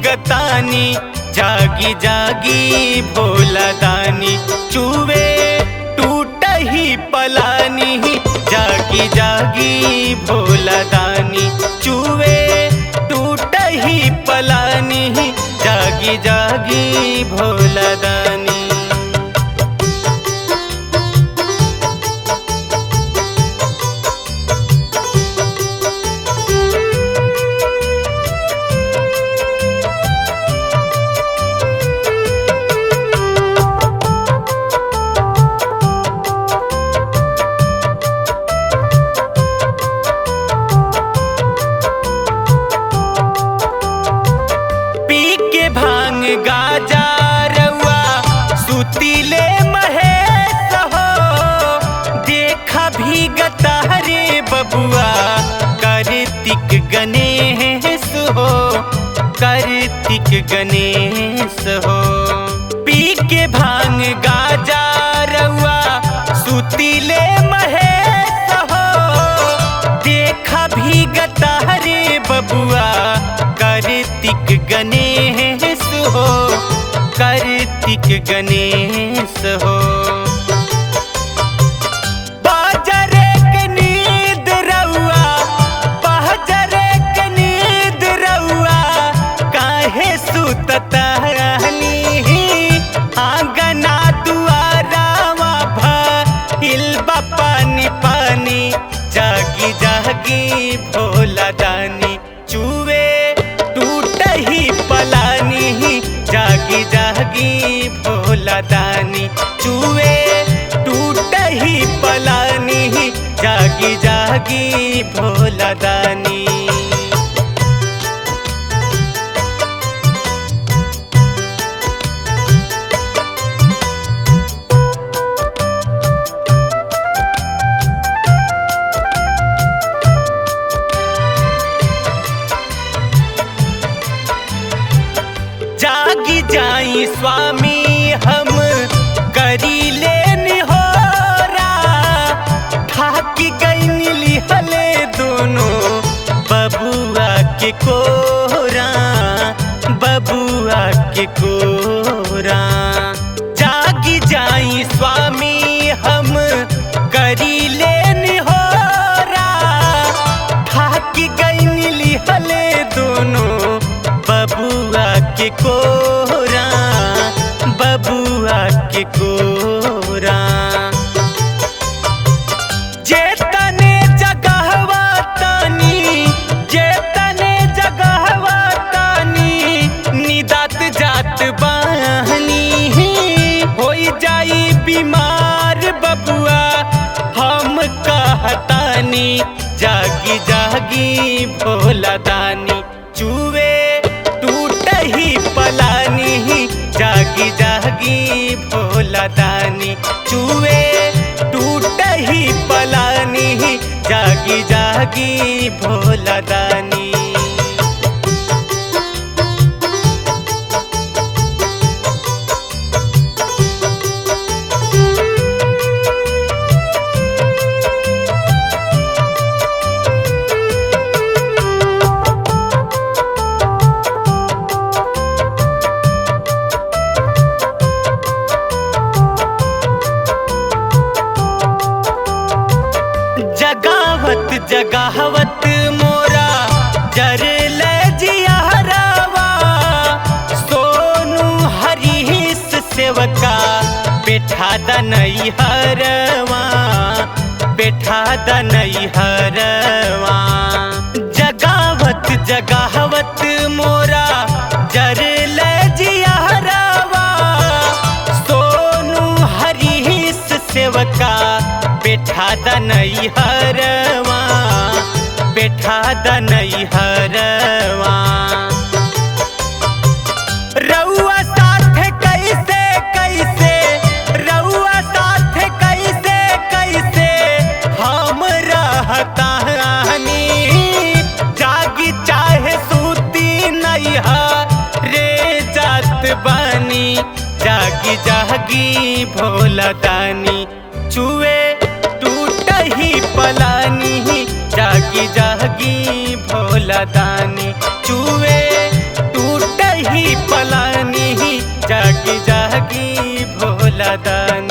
गतानी जागी जागी भोला दानी चूवे टूट ही पलानी जागी जागी भोला दानी चूवे टूट ही पलानी जागी जागी भोला दानी। भांग गाजा रउआ सुतीले महेश हो देखा भी गतारे बबुआ कार्तिक गणेश हो कार्तिक गणेश हो। पी के भांग गाजा रउआ सुतीले महेश हो देखा भी गतारे बबुआ कार्तिक गणेश हो कार्तिक गणेश हो। बाजरे के नींद रउआ बाजरे के नींद रउआ काहे सुततानी आंगना दुआरावा भइल बा पानी पानी जागी जागी भोला दानी चूवे टूट ही पलानी जागी जागी भोला दानी चूवे टूट ही पलानी जागी जागी भोला दानी। जागी जाई स्वामी हम करी लेनी होरा थाकी गई लिहले दोनों बबुआ के कोरा बबुआ के कोरा। जागी जाई स्वामी हम करी लेनी होरा थाकी गई लिहले दोनों बबुआ के कोरा बबुआ के कोरा। जेतने जगहवा तानी जेतने जगहवा तानी निदात जात बानी होई जाई बीमार बबुआ हम कहतानी जागी जागी भोला दानी चूवे टूट ही पलानी जागी जागी भोला दानी चूवे टूट ही पलानी जागी जागी भोला दानी। जगावत जगावत मोरा जरे ले जियारवा सोनू हरीश सेवका बैठा दनई हरवा बैठा दनई हरवा। जगावत जगावत मोरा जरे ले जियारवा सोनू हरीश सेवका बैठा दनई हरवा बैठा दनई हरवा। रउआ साथ कैसे कैसे रउआ साथ कैसे कैसे हम रहतानी जागी चाहे सूती नहीं रे जात बानी जागी जागी भोला दानी चूवे टूट ही पलानी जागी जागी भोला दानी चूवे टूट भागी भोला दानी।